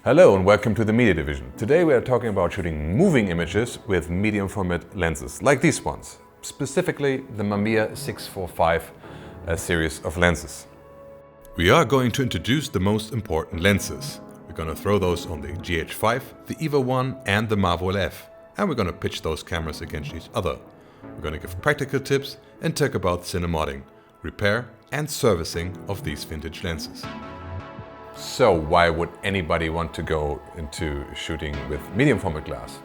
Hello and welcome to the Media Division. Today we are talking about shooting moving images with medium format lenses, like these ones, specifically the Mamiya 645 series of lenses. We are going to introduce the most important lenses. We're going to throw those on the GH5, the EVA1 and the MAVO LF, and we're going to pitch those cameras against each other. We're going to give practical tips and talk about Cine-Modding, repair and servicing of these vintage lenses. So why would anybody want to go into shooting with medium format glass?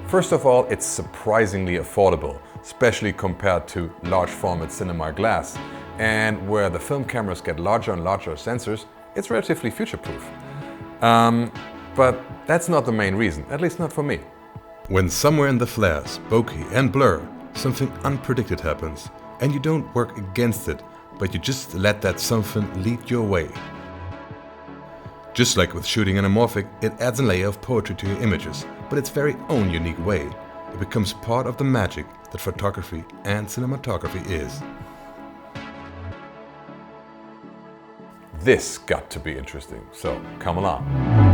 First of all, it's surprisingly affordable, especially compared to large format cinema glass. And where the film cameras get larger and larger sensors, it's relatively future-proof. But that's not the main reason, at least not for me. When somewhere in the flares, bokeh and blur, something unpredicted happens, and you don't work against it, but you just let that something lead your way. Just like with shooting anamorphic, it adds a layer of poetry to your images, but its very own unique way. It becomes part of the magic that photography and cinematography is. This got to be interesting, so come along.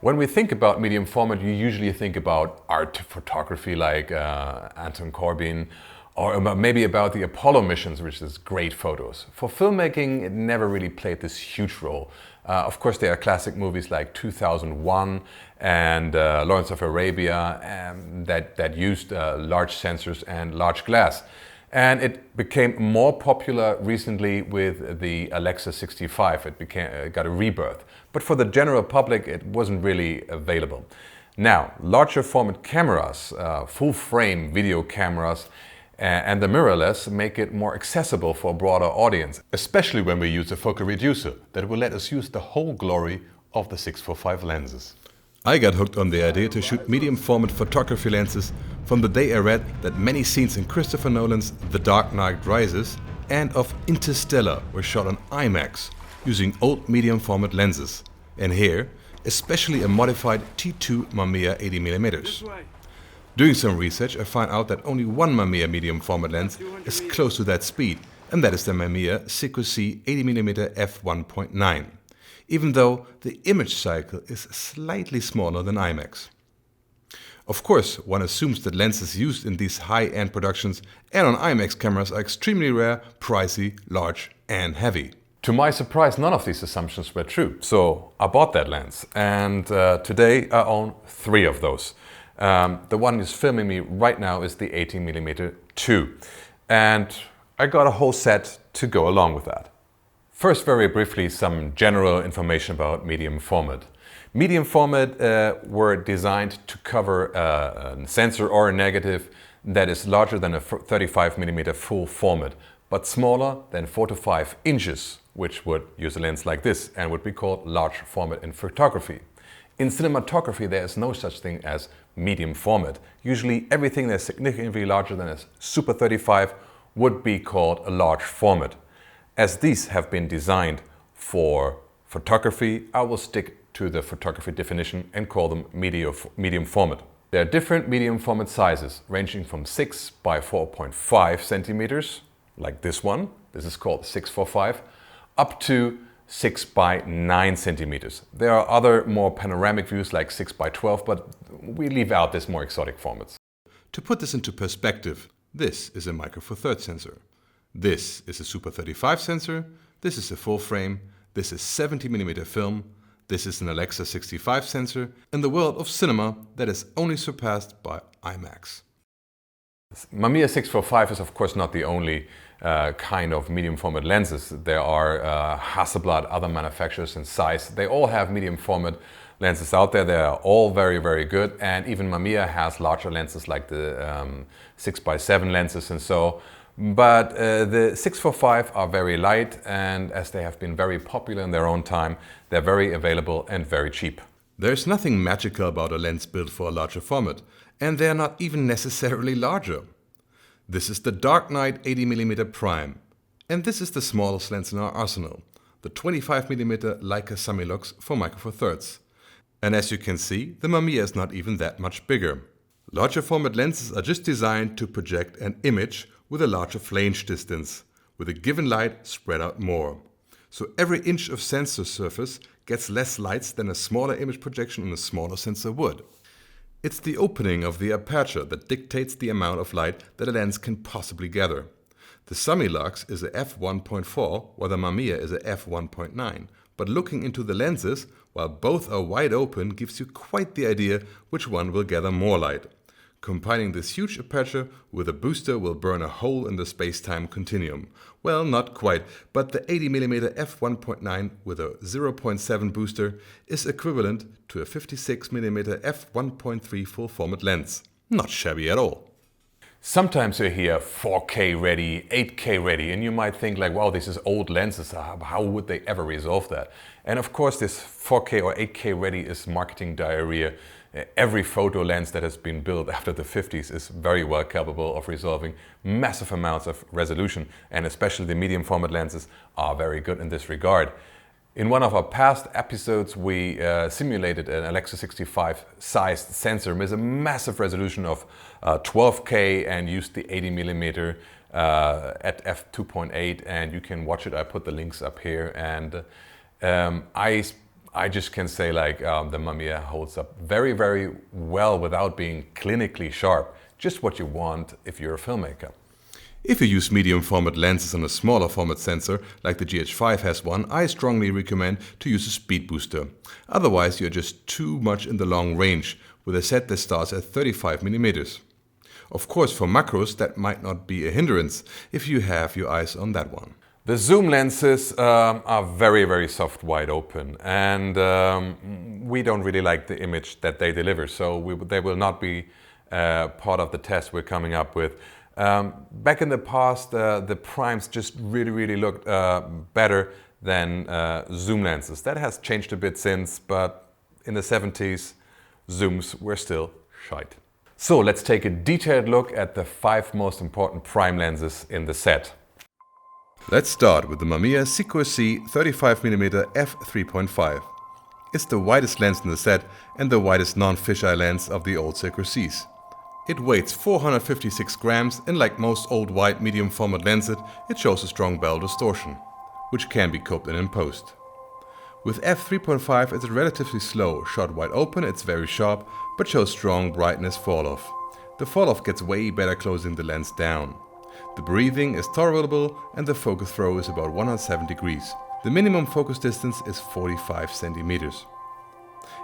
When we think about medium format, you usually think about art photography like Anton Corbijn, or maybe about the Apollo missions, which is great photos. For filmmaking, it never really played this huge role. Of course, there are classic movies like 2001 and Lawrence of Arabia that used large sensors and large glass. And it became more popular recently with the Alexa 65. It got a rebirth. But for the general public, it wasn't really available. Now, larger format cameras, full frame video cameras, and the mirrorless make it more accessible for a broader audience, especially when we use a focal reducer that will let us use the whole glory of the 645 lenses. I got hooked on the idea to shoot medium format photography lenses from the day I read that many scenes in Christopher Nolan's The Dark Knight Rises and of Interstellar were shot on IMAX using old medium format lenses, and here especially a modified T2 Mamiya 80mm. Doing some research, I found out that only one Mamiya medium format lens is close to that speed, and that is the Mamiya Sekor C 80mm f1.9. Even though the image cycle is slightly smaller than IMAX. Of course, one assumes that lenses used in these high-end productions and on IMAX cameras are extremely rare, pricey, large and heavy. To my surprise, none of these assumptions were true, so I bought that lens, and today I own 3 of those. The one who's filming me right now is the 18mm 2, and I got a whole set to go along with that. First, very briefly, some general information about medium format. Medium format were designed to cover a sensor or a negative that is larger than a 35mm full format, but smaller than 4 to 5 inches, which would use a lens like this and would be called large format in photography. In cinematography, there is no such thing as medium format. Usually everything that's significantly larger than a super 35 would be called a large format. As these have been designed for photography, I will stick to the photography definition and call them medium format. There are different medium format sizes, ranging from 6 by 4.5 centimeters, like this one, this is called 645, up to 6 by 9 centimeters. There are other more panoramic views like 6 by 12, but we leave out these more exotic formats. To put this into perspective, this is a Micro Four Thirds sensor. This is a Super 35 sensor, this is a full frame, this is 70mm film, this is an Alexa 65 sensor, in the world of cinema that is only surpassed by IMAX. Mamiya 645 is of course not the only kind of medium format lenses. There are Hasselblad, other manufacturers in size. They all have medium format lenses out there. They are all very, very good, and even Mamiya has larger lenses like the 6x7 lenses and so. But the 645 are very light, and as they have been very popular in their own time, they're very available and very cheap. There's nothing magical about a lens built for a larger format, and they're not even necessarily larger. This is the Dark Knight 80mm prime, and this is the smallest lens in our arsenal, the 25mm Leica Summilux for Micro Four Thirds. And as you can see, the Mamiya is not even that much bigger. Larger format lenses are just designed to project an image with a larger flange distance, with a given light spread out more. So every inch of sensor surface gets less lights than a smaller image projection on a smaller sensor would. It's the opening of the aperture that dictates the amount of light that a lens can possibly gather. The Summilux is a f1.4 while the Mamiya is a f1.9, but looking into the lenses, while both are wide open, gives you quite the idea which one will gather more light. Combining this huge aperture with a booster will burn a hole in the space-time continuum. Well, not quite, but the 80mm f1.9 with a 0.7 booster is equivalent to a 56mm f1.3 full-format lens. Not shabby at all. Sometimes you hear 4K ready, 8K ready, and you might think like, wow, this is old lenses, how would they ever resolve that? And of course this 4K or 8K ready is marketing diarrhea. Every photo lens that has been built after the 50s is very well capable of resolving massive amounts of resolution, and especially the medium format lenses are very good in this regard. In one of our past episodes, we simulated an Alexa 65 sized sensor with a massive resolution of 12K and used the 80mm at f2.8, and you can watch it. I put the links up here, and I just can say like the Mamiya holds up very, very well without being clinically sharp. Just what you want if you're a filmmaker. If you use medium format lenses on a smaller format sensor, like the GH5 has one, I strongly recommend to use a speed booster. Otherwise you're just too much in the long range, with a set that starts at 35mm. Of course, for macros that might not be a hindrance, if you have your eyes on that one. The zoom lenses are very, very soft, wide open, and we don't really like the image that they deliver, so they will not be part of the test we're coming up with. Back in the past, the primes just really looked better than zoom lenses. That has changed a bit since, but in the 70s, zooms were still shite. So let's take a detailed look at the 5 most important prime lenses in the set. Let's start with the Mamiya Sekor C 35mm f3.5. It's the widest lens in the set and the widest non-fisheye lens of the old Sekor Cs. It weighs 456 grams, and like most old wide medium format lenses, it shows a strong bevel distortion, which can be coped in post. With f3.5 it's relatively slow. Shot wide open it's very sharp, but shows strong brightness fall-off. The fall-off gets way better closing the lens down. The breathing is tolerable and the focus throw is about 107 degrees. The minimum focus distance is 45 centimeters.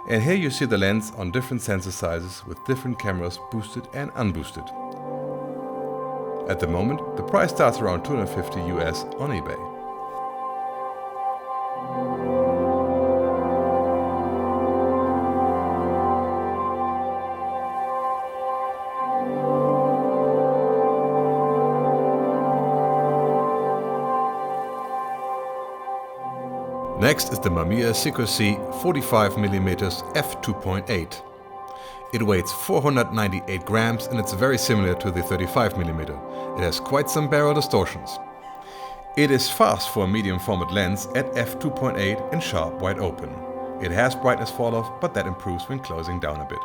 And here you see the lens on different sensor sizes with different cameras boosted and unboosted. At the moment, the price starts around $250 US on eBay. Next is the Mamiya Sekor C 45mm f2.8. It weighs 498 grams and it's very similar to the 35mm. It has quite some barrel distortions. It is fast for a medium format lens at f2.8 and sharp wide open. It has brightness fall-off, but that improves when closing down a bit.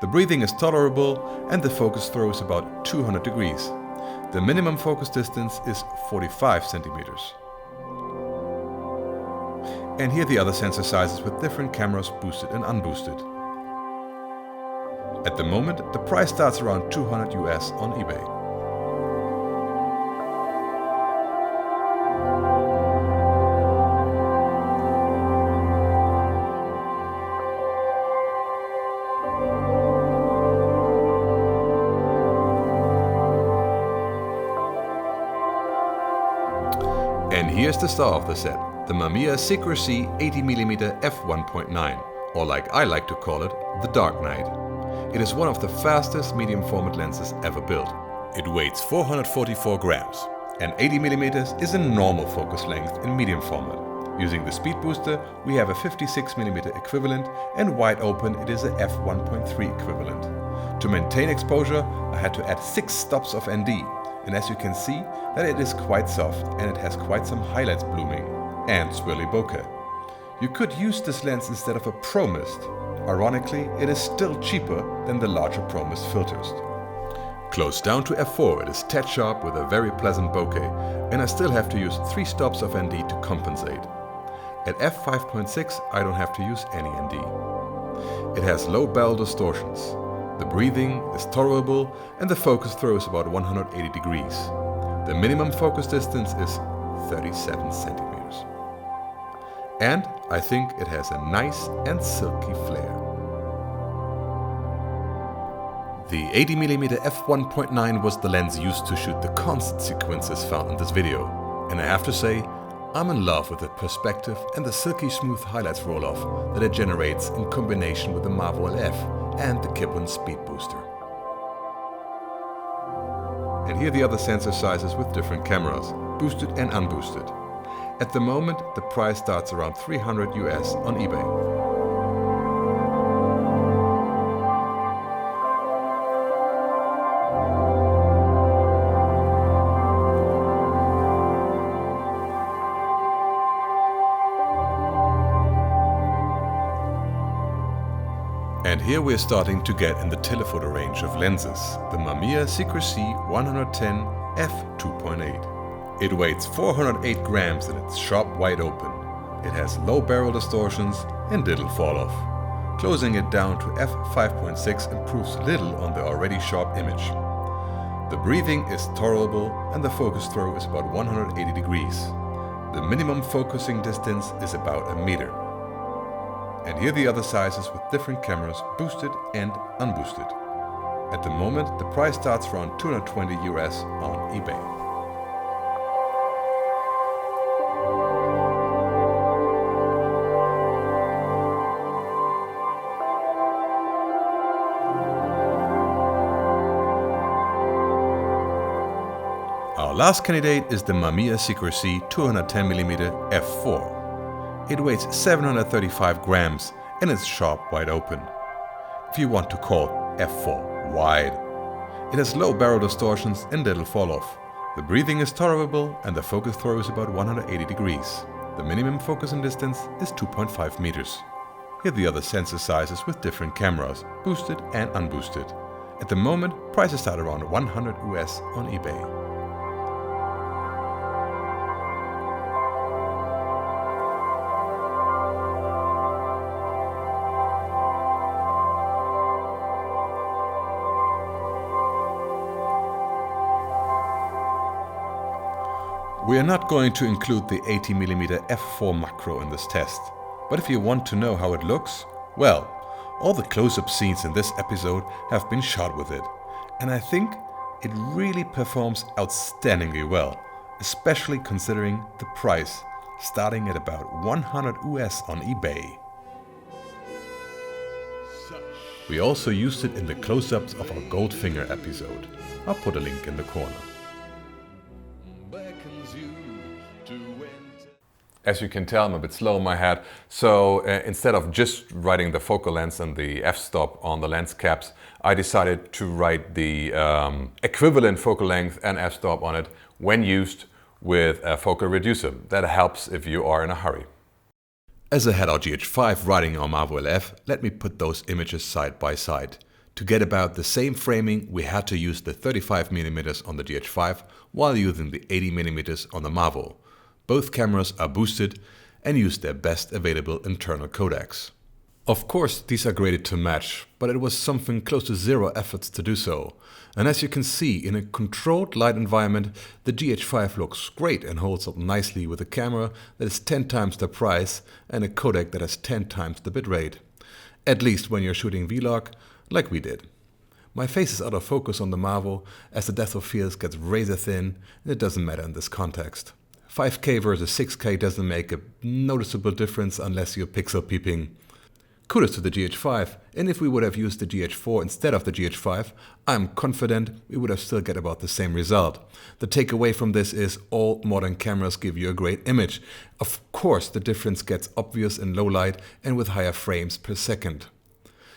The breathing is tolerable and the focus throw is about 200 degrees. The minimum focus distance is 45 centimeters. And here the other sensor sizes with different cameras boosted and unboosted. At the moment, the price starts around $200 US on eBay. And here's the star of the set. The Mamiya Sekor C 80mm f1.9, or like I like to call it, the Dark Knight. It is one of the fastest medium format lenses ever built. It weighs 444 grams, and 80mm is a normal focus length in medium format. Using the speed booster, we have a 56mm equivalent, and wide open it is a f1.3 equivalent. To maintain exposure, I had to add 6 stops of ND, and as you can see, that it is quite soft and it has quite some highlights blooming. and swirly bokeh. You could use this lens instead of a Pro Mist. Ironically, it is still cheaper than the larger Pro Mist filters. Close down to f4, it is dead sharp with a very pleasant bokeh, and I still have to use 3 stops of ND to compensate. At f5.6 I don't have to use any ND. It has low barrel distortions. The breathing is tolerable and the focus throw is about 180 degrees. The minimum focus distance is 37 centimeters. And I think it has a nice and silky flare. The 80mm f1.9 was the lens used to shoot the constant sequences found in this video. And I have to say, I'm in love with the perspective and the silky smooth highlights roll-off that it generates in combination with the MAVO LF and the Kipon speed booster. And here are the other sensor sizes with different cameras, boosted and unboosted. At the moment, the price starts around $300 US on eBay. And here we're starting to get in the telephoto range of lenses, the Mamiya Sekor C 110 f2.8. It weighs 408 grams and it's sharp wide open. It has low barrel distortions and little fall off. Closing it down to f5.6 improves little on the already sharp image. The breathing is tolerable and the focus throw is about 180 degrees. The minimum focusing distance is about a meter. And here are the other sizes with different cameras, boosted and unboosted. At the moment, the price starts around $220 US on eBay. Our last candidate is the Mamiya Sekor C 210mm f4. It weighs 735 grams and is sharp wide open. If you want to call f4 wide. It has low barrel distortions and little fall off. The breathing is tolerable and the focus throw is about 180 degrees. The minimum focusing distance is 2.5 meters. Here are the other sensor sizes with different cameras, boosted and unboosted. At the moment, prices start around 100 US on eBay. We are not going to include the 80mm f4 macro in this test, but if you want to know how it looks, well, all the close-up scenes in this episode have been shot with it, and I think it really performs outstandingly well, especially considering the price, starting at about 100 US on eBay. We also used it in the close-ups of our Goldfinger episode. I'll put a link in the corner. As you can tell, I'm a bit slow in my head, so instead of just writing the focal length and the f-stop on the lens caps, I decided to write the equivalent focal length and f-stop on it when used with a focal reducer. That helps if you are in a hurry. As I had our GH5 riding our MAVO LF, let me put those images side by side. To get about the same framing, we had to use the 35mm on the GH5 while using the 80mm on the MAVO. Both cameras are boosted and use their best available internal codecs. Of course, these are graded to match, but it was something close to zero efforts to do so. And as you can see, in a controlled light environment, the GH5 looks great and holds up nicely with a camera that is 10 times the price and a codec that has 10 times the bitrate. At least when you're shooting vlog, like we did. My face is out of focus on the MAVO as the depth of field gets razor thin, and it doesn't matter in this context. 5K versus 6K doesn't make a noticeable difference unless you're pixel peeping. Kudos to the GH5, and if we would have used the GH4 instead of the GH5, I'm confident we would have still get about the same result. The takeaway from this is all modern cameras give you a great image. Of course, the difference gets obvious in low light and with higher frames per second.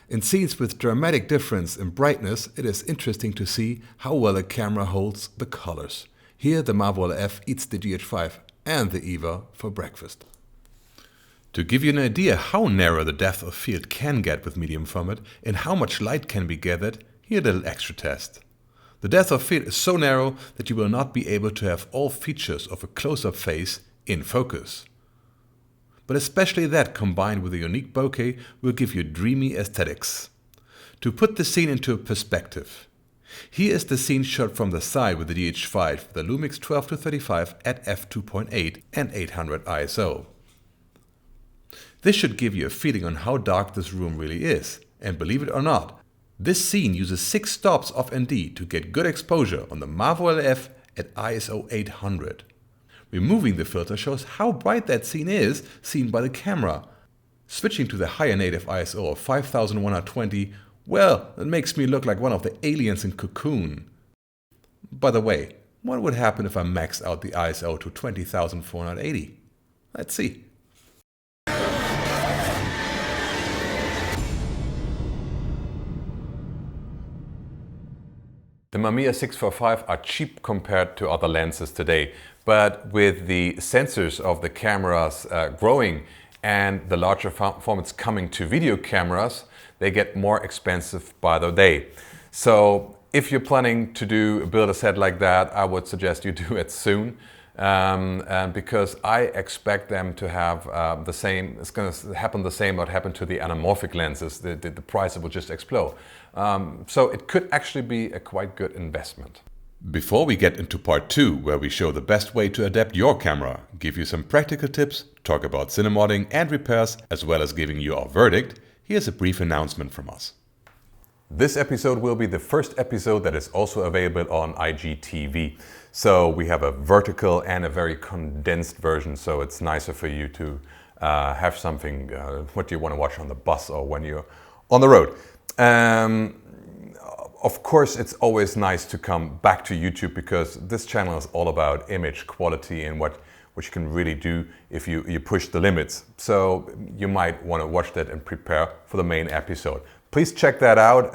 In scenes with dramatic difference in brightness, it is interesting to see how well a camera holds the colors. Here the MAVO LF eats the GH5 and the EVA for breakfast. To give you an idea how narrow the depth of field can get with medium format and how much light can be gathered, here a little extra test. The depth of field is so narrow that you will not be able to have all features of a close-up face in focus. But especially that combined with a unique bokeh will give you dreamy aesthetics. To put the scene into perspective, here is the scene shot from the side with the GH5 with the Lumix 12-35 at f2.8 and 800 ISO. This should give you a feeling on how dark this room really is, and believe it or not, this scene uses 6 stops of ND to get good exposure on the MAVO LF at ISO 800. Removing the filter shows how bright that scene is seen by the camera. Switching to the higher native ISO of 5120, well, it makes me look like one of the aliens in Cocoon. By the way, what would happen if I maxed out the ISO to 20,480? Let's see. The Mamiya 645 are cheap compared to other lenses today, but with the sensors of the cameras growing and the larger formats coming to video cameras, they get more expensive by the day. So if you're planning to build a set like that, I would suggest you do it soon. Because I expect them to have the same, it's going to happen the same what happened to the anamorphic lenses, the price will just explode. So it could actually be a quite good investment. Before we get into part 2, where we show the best way to adapt your camera, give you some practical tips, talk about Cine-Modding and repairs, as well as giving you our verdict, here's a brief announcement from us. This episode will be the first episode that is also available on IGTV. So we have a vertical and a very condensed version, so it's nicer for you to have something, what you want to watch on the bus or when you're on the road. Of course, it's always nice to come back to YouTube because this channel is all about image quality and what you can really do if you push the limits. So you might want to watch that and prepare for the main episode. Please check that out.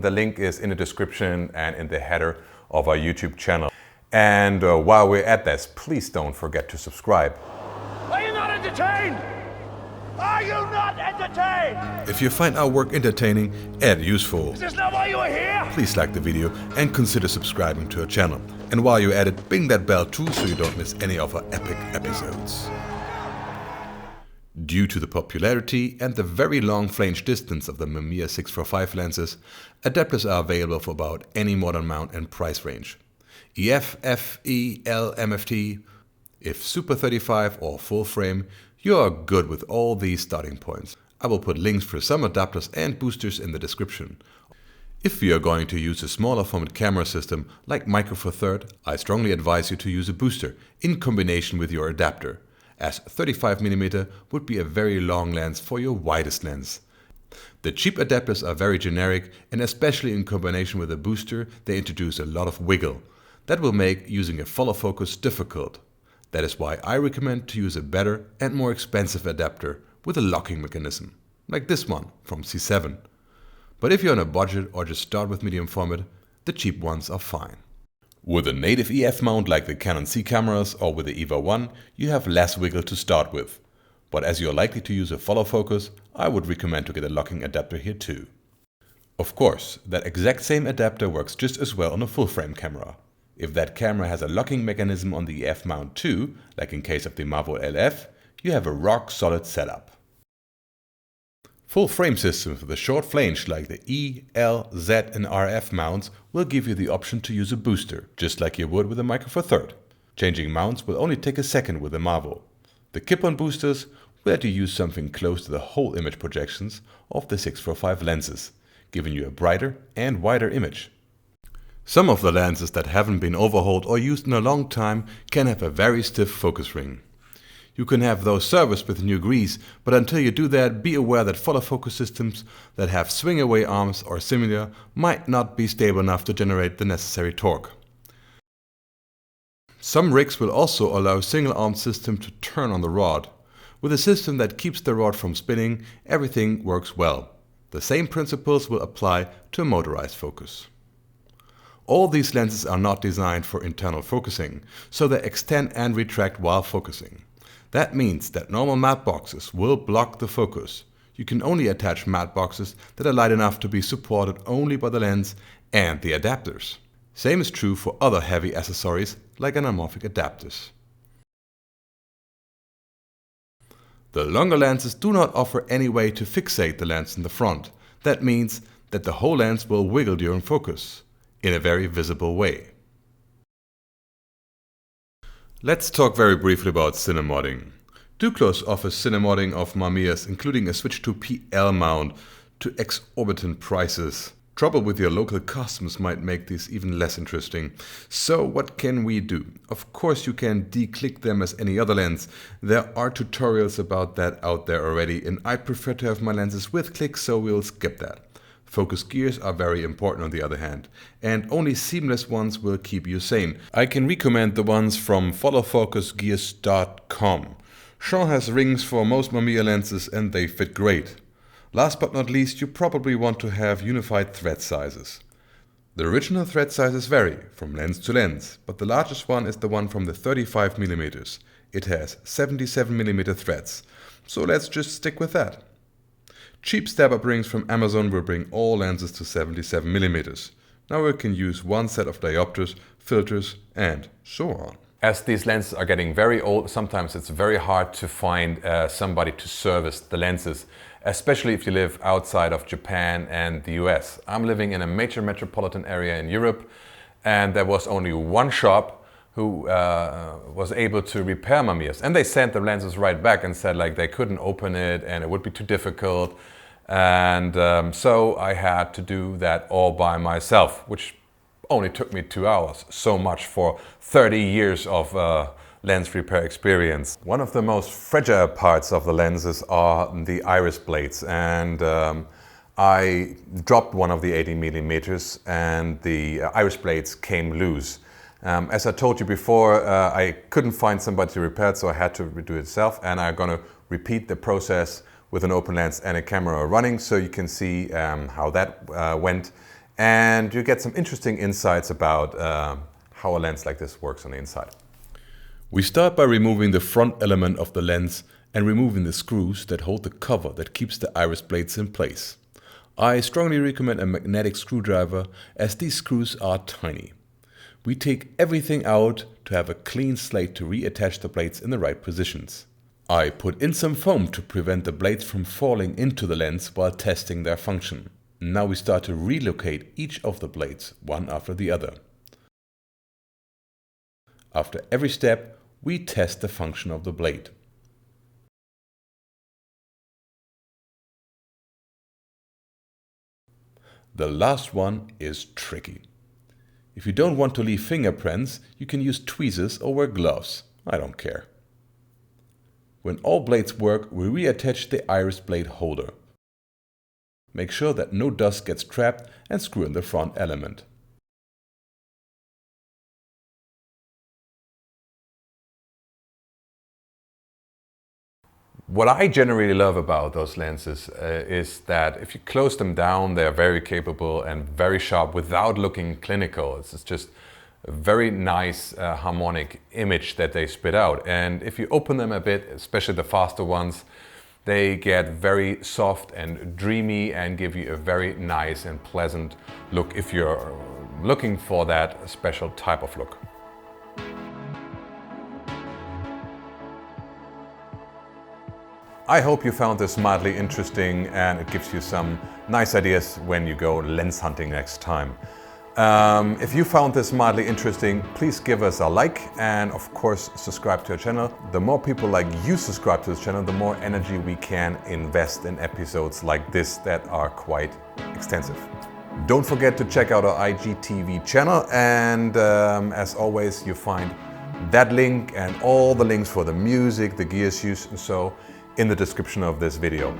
The link is in the description and in the header of our YouTube channel. And while we're at this, please don't forget to subscribe. Are you not entertained? Are you not entertained? If you find our work entertaining and useful, Is this not why you are here? please like the video and consider subscribing to our channel. And while you're at it, bing that bell too so you don't miss any of our epic episodes. Due to the popularity and the very long flange distance of the Mamiya 645 lenses, adapters are available for about any modern mount and price range. EF, FE, L, MFT, if Super 35 or full frame, you are good with all these starting points. I will put links for some adapters and boosters in the description. If you are going to use a smaller format camera system like Micro Four Thirds, I strongly advise you to use a booster in combination with your adapter, as 35mm would be a very long lens for your widest lens. The cheap adapters are very generic, and especially in combination with a booster, they introduce a lot of wiggle. That will make using a follow focus difficult. That is why I recommend to use a better and more expensive adapter with a locking mechanism, like this one from C7. But if you're on a budget or just start with medium format, the cheap ones are fine. With a native EF mount like the Canon C cameras or with the EVA1, you have less wiggle to start with. But as you're likely to use a follow focus, I would recommend to get a locking adapter here too. Of course, that exact same adapter works just as well on a full frame camera. If that camera has a locking mechanism on the EF mount too, like in case of the MAVO LF, you have a rock solid setup. Full frame systems with a short flange like the E, L, Z and RF mounts will give you the option to use a booster, just like you would with a Micro Four Thirds. Changing mounts will only take a second with a MAVO. The Kipon boosters will let you use something close to the whole image projections of the 645 lenses, giving you a brighter and wider image. Some of the lenses that haven't been overhauled or used in a long time can have a very stiff focus ring. You can have those serviced with new grease, but until you do that, be aware that follow focus systems that have swing away arms or similar might not be stable enough to generate the necessary torque. Some rigs will also allow a single arm system to turn on the rod. With a system that keeps the rod from spinning, everything works well. The same principles will apply to a motorized focus. All these lenses are not designed for internal focusing, so they extend and retract while focusing. That means that normal matte boxes will block the focus. You can only attach matte boxes that are light enough to be supported only by the lens and the adapters. Same is true for other heavy accessories like anamorphic adapters. The longer lenses do not offer any way to fixate the lens in the front. That means that the whole lens will wiggle during focus, in a very visible way. Let's talk very briefly about Cine-Modding. Duclos offers Cine-Modding of Mamiya's, including a switch to PL mount, to exorbitant prices. Trouble with your local customs might make these even less interesting. So what can we do? Of course you can declick them as any other lens. There are tutorials about that out there already, and I prefer to have my lenses with clicks, so we'll skip that. Focus gears are very important on the other hand, and only seamless ones will keep you sane. I can recommend the ones from followfocusgears.com. Sean has rings for most Mamiya lenses and they fit great. Last but not least, you probably want to have unified thread sizes. The original thread sizes vary from lens to lens, but the largest one is the one from the 35mm. It has 77mm threads, so let's just stick with that. Cheap step-up rings from Amazon will bring all lenses to 77mm. Now we can use one set of diopters, filters and so on. As these lenses are getting very old, sometimes it's very hard to find somebody to service the lenses, especially if you live outside of Japan and the US. I'm living in a major metropolitan area in Europe, and there was only one shop who was able to repair Mamiya's. And they sent the lenses right back and said like they couldn't open it and it would be too difficult. And so I had to do that all by myself, which only took me 2 hours. So much for 30 years of lens repair experience. One of the most fragile parts of the lenses are the iris blades, and I dropped one of the 80mm and the iris blades came loose. As I told you before, I couldn't find somebody to repair it, so I had to redo it myself, and I'm going to repeat the process with an open lens and a camera running so you can see how that went. And you get some interesting insights about how a lens like this works on the inside. We start by removing the front element of the lens and removing the screws that hold the cover that keeps the iris blades in place. I strongly recommend a magnetic screwdriver, as these screws are tiny. We take everything out to have a clean slate to reattach the blades in the right positions. I put in some foam to prevent the blades from falling into the lens while testing their function. Now we start to relocate each of the blades, one after the other. After every step, we test the function of the blade. The last one is tricky. If you don't want to leave fingerprints, you can use tweezers or wear gloves. I don't care. When all blades work, we reattach the iris blade holder. Make sure that no dust gets trapped and screw in the front element. What I generally love about those lenses is that if you close them down, they're very capable and very sharp without looking clinical. It's just a very nice harmonic image that they spit out. And if you open them a bit, especially the faster ones, they get very soft and dreamy and give you a very nice and pleasant look if you're looking for that special type of look. I hope you found this mildly interesting and it gives you some nice ideas when you go lens hunting next time. If you found this mildly interesting, please give us a like and of course subscribe to our channel. The more people like you subscribe to this channel, the more energy we can invest in episodes like this that are quite extensive. Don't forget to check out our IGTV channel, and as always you find that link and all the links for the music, the gears used and so in the description of this video.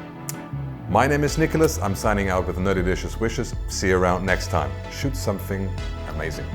My name is Nicholas, I'm signing out with nerdy delicious wishes. See you around next time. Shoot something amazing.